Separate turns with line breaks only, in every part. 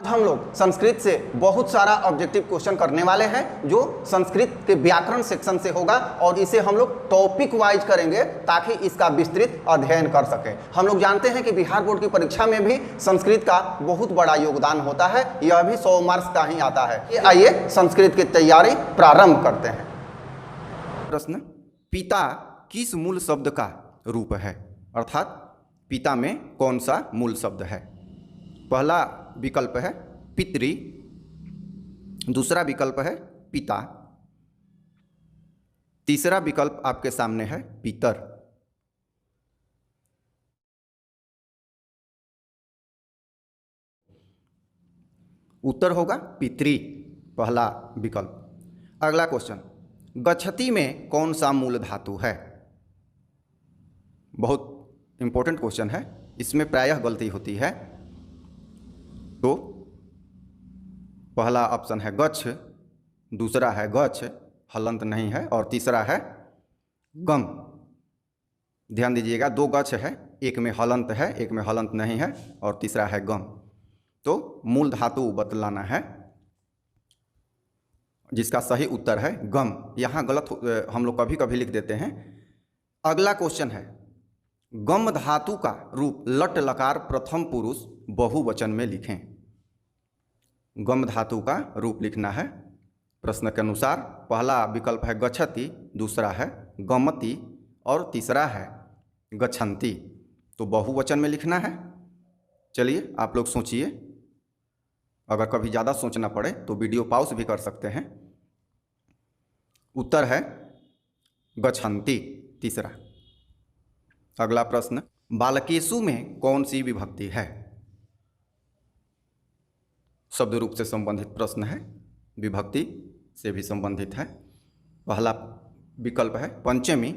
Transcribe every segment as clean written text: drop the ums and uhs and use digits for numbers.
आज हम लोग संस्कृत से बहुत सारा ऑब्जेक्टिव क्वेश्चन करने वाले हैं जो संस्कृत के व्याकरण सेक्शन से होगा और इसे हम लोग टॉपिक वाइज करेंगे ताकि इसका विस्तृत अध्ययन कर सकें। हम लोग जानते हैं कि बिहार बोर्ड की परीक्षा में भी संस्कृत का बहुत बड़ा योगदान होता है, यह भी 100 मार्क्स का ही आता है। आइए संस्कृत की तैयारी प्रारंभ करते हैं। प्रश्न, पिता किस मूल शब्द का रूप है, अर्थात पिता में कौन सा मूल शब्द है? पहला विकल्प है पितृ, दूसरा विकल्प है पिता, तीसरा विकल्प आपके सामने है पितर। उत्तर होगा पितृ, पहला विकल्प। अगला क्वेश्चन, गच्छति में कौन सा मूल धातु है? बहुत इंपॉर्टेंट क्वेश्चन है, इसमें प्रायः गलती होती है। तो पहला ऑप्शन है गच्छ, दूसरा है गच्छ, हलंत नहीं है, और तीसरा है गम। ध्यान दीजिएगा, दो गच्छ है, एक में हलंत है, एक में हलंत नहीं है, और तीसरा है गम। तो मूल धातु बतलाना है, जिसका सही उत्तर है गम। यहाँ गलत हम लोग कभी कभी लिख देते हैं। अगला क्वेश्चन है, गम धातु का रूप लट लकार प्रथम पुरुष बहुवचन में लिखें। गम धातु का रूप लिखना है प्रश्न के अनुसार। पहला विकल्प है गच्छति, दूसरा है गमति और तीसरा है गच्छन्ति। तो बहुवचन में लिखना है। चलिए आप लोग सोचिए, अगर कभी ज़्यादा सोचना पड़े तो वीडियो पॉज भी कर सकते हैं। उत्तर है गच्छन्ति, तीसरा। अगला प्रश्न, बालकेषु में कौन सी विभक्ति है? शब्द रूप से संबंधित प्रश्न है, विभक्ति से भी संबंधित है। पहला विकल्प है पंचमी,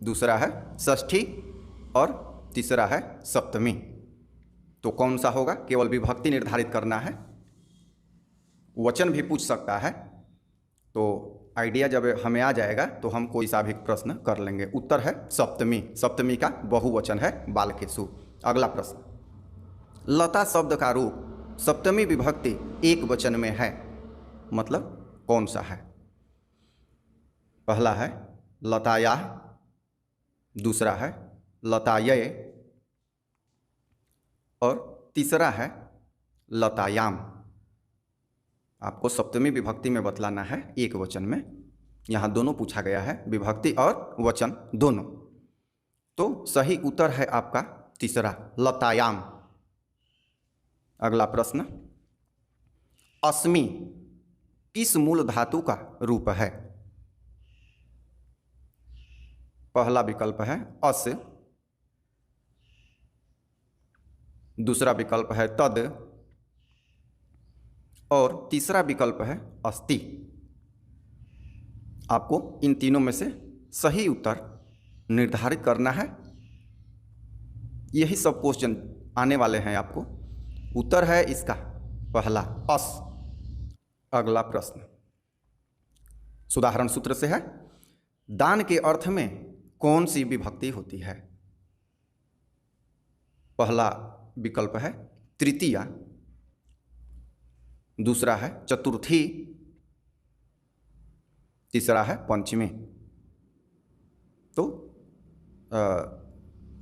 दूसरा है षष्ठी और तीसरा है सप्तमी। तो कौन सा होगा? केवल विभक्ति निर्धारित करना है, वचन भी पूछ सकता है। तो आइडिया जब हमें आ जाएगा तो हम कोई सा भी प्रश्न कर लेंगे। उत्तर है सप्तमी, सप्तमी का बहुवचन है बालकेषु। अगला प्रश्न, लता शब्द का रूप सप्तमी विभक्ति एक वचन में है, मतलब कौन सा है? पहला है लतायाः, दूसरा है लतायै और तीसरा है लतायाम। आपको सप्तमी विभक्ति में बतलाना है एक वचन में। यहाँ दोनों पूछा गया है, विभक्ति और वचन दोनों। तो सही उत्तर है आपका तीसरा, लतायाम। अगला प्रश्न, अस्मि किस मूल धातु का रूप है? पहला विकल्प है अस, दूसरा विकल्प है तद और तीसरा विकल्प है अस्ति। आपको इन तीनों में से सही उत्तर निर्धारित करना है। यही सब क्वेश्चन आने वाले हैं आपको। उत्तर है इसका पहला, अस। अगला प्रश्न सुदाहरण सूत्र से है, दान के अर्थ में कौन सी विभक्ति होती है? पहला विकल्प है तृतीया, दूसरा है चतुर्थी, तीसरा है पंचमी। तो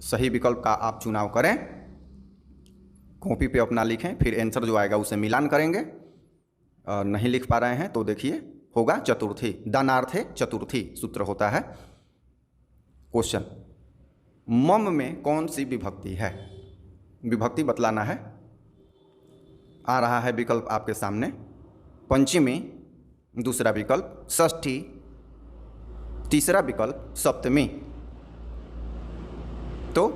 सही विकल्प का आप चुनाव करें, कॉपी पे अपना लिखें, फिर आंसर जो आएगा उसे मिलान करेंगे। नहीं लिख पा रहे हैं तो देखिए, होगा चतुर्थी, दानार्थे चतुर्थी सूत्र होता है। क्वेश्चन, मम में कौन सी विभक्ति है? विभक्ति बतलाना है। आ रहा है विकल्प आपके सामने, पंचमी, दूसरा विकल्प षष्ठी, तीसरा विकल्प सप्तमी। तो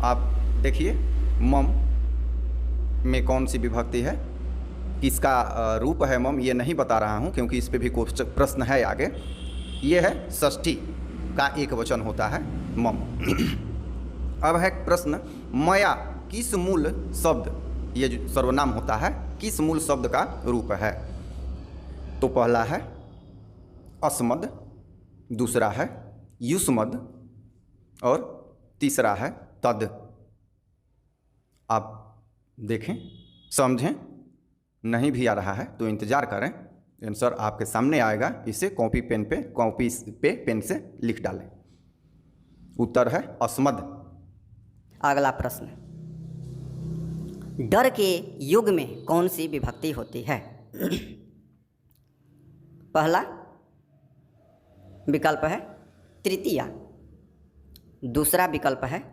आप देखिए मम में कौन सी विभक्ति है, किसका रूप है मम, ये नहीं बता रहा हूँ क्योंकि इस पे भी प्रश्न है आगे। ये है षष्ठी का एक वचन होता है मम। अब है प्रश्न, मया किस मूल शब्द, ये जो सर्वनाम होता है, किस मूल शब्द का रूप है? तो पहला है अस्मद, दूसरा है युष्मद और तीसरा है तद। आप देखें, समझें, नहीं भी आ रहा है तो इंतज़ार करें, आंसर आपके सामने आएगा, इसे कॉपी पे पेन से लिख डालें। उत्तर है अस्मद।
अगला प्रश्न, डर के युग में कौन सी विभक्ति होती है? पहला विकल्प है तृतीया, दूसरा विकल्प है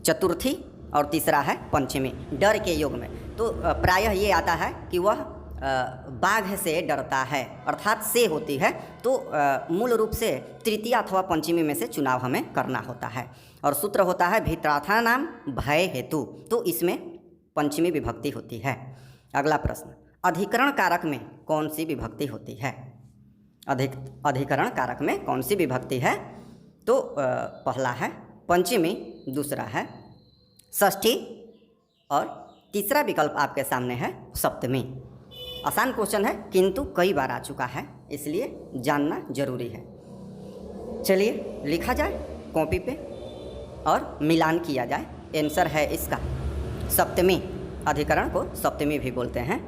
चतुर्थी और तीसरा है पंचमी। डर के युग में तो प्रायः ये आता है कि वह बाघ से डरता है, अर्थात से होती है, तो मूल रूप से तृतीया अथवा पंचमी में से चुनाव हमें करना होता है। और सूत्र होता है भित्रार्थानाम भय हेतु, तो इसमें पंचमी विभक्ति होती है। अगला प्रश्न, अधिकरण कारक में कौन सी विभक्ति होती है? अधिकरण कारक में कौन सी विभक्ति है? तो पहला है पंचमी, दूसरा है षष्ठी और तीसरा विकल्प आपके सामने है सप्तमी। आसान क्वेश्चन है किंतु कई बार आ चुका है, इसलिए जानना जरूरी है। चलिए लिखा जाए कॉपी पे और मिलान किया जाए। आंसर है इसका सप्तमी। अधिकरण को सप्तमी भी बोलते हैं।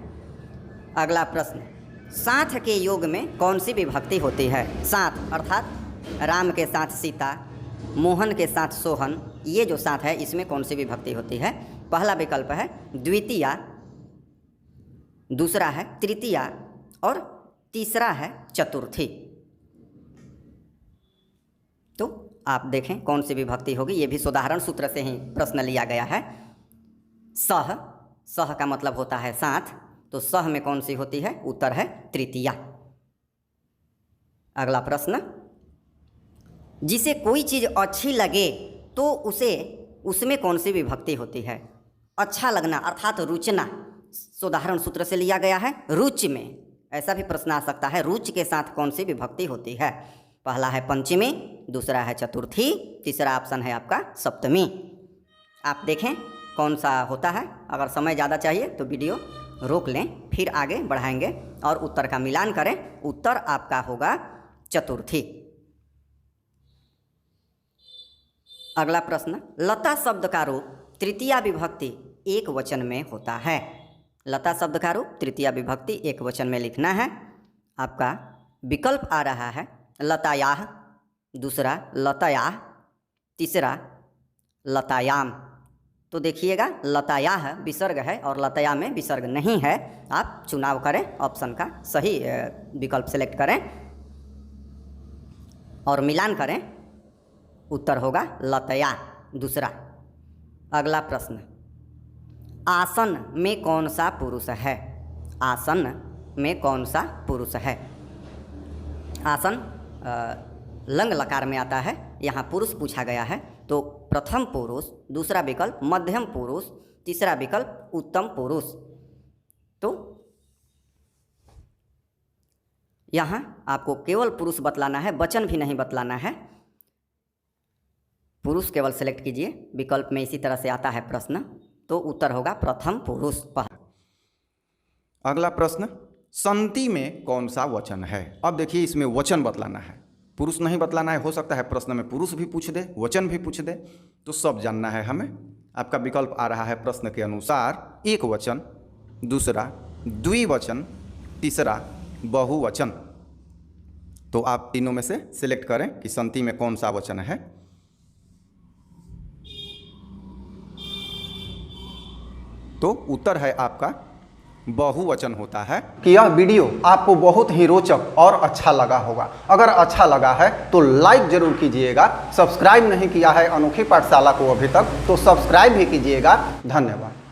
अगला प्रश्न, साथ के योग में कौन सी विभक्ति होती है? साथ अर्थात राम के साथ सीता, मोहन के साथ सोहन, ये जो साथ है इसमें कौन सी विभक्ति होती है? पहला विकल्प है द्वितीया, दूसरा है तृतीया और तीसरा है चतुर्थी। तो आप देखें कौन सी विभक्ति होगी। ये भी उदाहरण सूत्र से ही प्रश्न लिया गया है। सह, सह का मतलब होता है साथ, तो सह में कौन सी होती है? उत्तर है तृतीया। अगला प्रश्न, जिसे कोई चीज़ अच्छी लगे तो उसमें कौन सी विभक्ति होती है? अच्छा लगना अर्थात रुचना, उदाहरण सूत्र से लिया गया है रुचि में। ऐसा भी प्रश्न आ सकता है रुचि के साथ कौन सी विभक्ति होती है? पहला है पंचमी, दूसरा है चतुर्थी, तीसरा ऑप्शन है आपका सप्तमी। आप देखें कौन सा होता है। अगर समय ज़्यादा चाहिए तो वीडियो रोक लें, फिर आगे बढ़ाएंगे और उत्तर का मिलान करें। उत्तर आपका होगा चतुर्थी। अगला प्रश्न, लता शब्द का रूप तृतीया विभक्ति एक वचन में होता है। लता शब्द का रूप तृतीया विभक्ति एक वचन में लिखना है। आपका विकल्प आ रहा है लतायाह, दूसरा लतायाह, तीसरा लतायाम। तो देखिएगा लतायाह विसर्ग है और लताया में विसर्ग नहीं है। आप चुनाव करें, ऑप्शन का सही विकल्प सेलेक्ट करें और मिलान करें। उत्तर होगा लतया, दूसरा। अगला प्रश्न, आसन में कौन सा पुरुष है? आसन में कौन सा पुरुष है? आसन लंग लकार में आता है, यहाँ पुरुष पूछा गया है, तो प्रथम पुरुष, दूसरा विकल्प मध्यम पुरुष, तीसरा विकल्प उत्तम पुरुष। तो यहाँ आपको केवल पुरुष बतलाना है, वचन भी नहीं बतलाना है। पुरुष केवल सेलेक्ट कीजिए। विकल्प में इसी तरह से आता है प्रश्न, तो उत्तर होगा प्रथम पुरुष।
अगला प्रश्न, संति में कौन सा वचन है? अब देखिए इसमें वचन बतलाना है, पुरुष नहीं बतलाना है। हो सकता है प्रश्न में पुरुष भी पूछ दे, वचन भी पूछ दे, तो सब जानना है हमें। आपका विकल्प आ रहा है प्रश्न के अनुसार एक वचन, दूसरा द्विवचन, तीसरा बहुवचन। तो आप तीनों में से सिलेक्ट करें कि संति में कौन सा वचन है। तो उत्तर है आपका बहुवचन होता है। कि यह वीडियो आपको बहुत ही रोचक और अच्छा लगा होगा। अगर अच्छा लगा है तो लाइक जरूर कीजिएगा। सब्सक्राइब नहीं किया है अनोखी पाठशाला को अभी तक, तो सब्सक्राइब भी कीजिएगा। धन्यवाद।